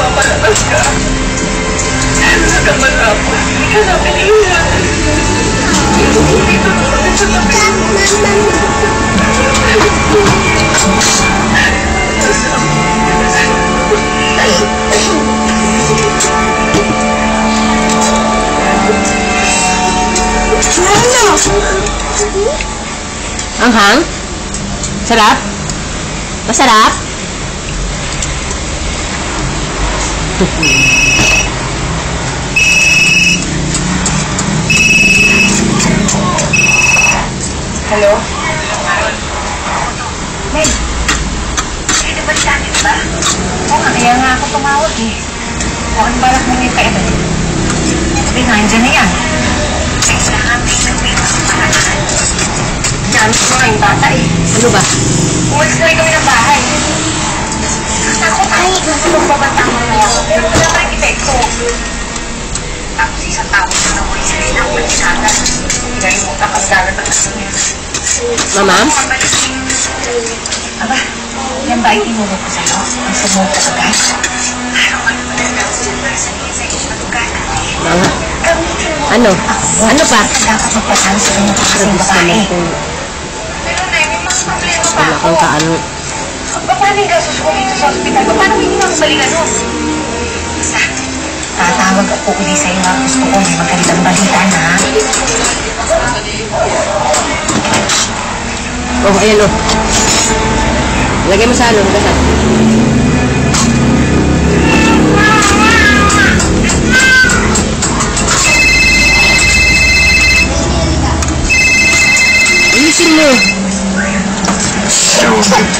Papalabas ka. Sa kamatapos, hindi ka namin iwan. Dito na kami sa tabi. Anghang? Sarap? Masarap? Hello? Ned, pwede ba dito ba? Oo nga, kaya nga ako tumawag eh. O, ang balak mo yung kailan? Sabi nga, andyan na yan. Kailangan may gawin sa paraan. Dami ko nga yung bata eh. Ano ba? Umalis na rin kami ng bahay. Ako ay, nagulong babata mo na ako. Pero wala pa rin epekto. Tapos isang tawag ko na ulit sila ng pagkinagan. Ngayon mo kakagagat ang nasunod. Mama? Aba, yan ba ay tinulog ko sa'yo? Ang sumulog ka agad? Araw ka naman ang nagsulog sa iyo sa iyong matugan. Mama? Gamitin mo. Ano? Ano pa? Dapat magpasal sa kanyang kasing babae. Pero na, may mga problema pa ako. Wala kang kaano. Paano yung gasos ko dito sa ospital? Paano hindi mo balikan nun? Basta, tatawag ako ulit sa'yo na gusto ko may magandang balita na. Oh, ayan oh. Lagay mo sa ano, gasat. Ilisin mo. So, sorry.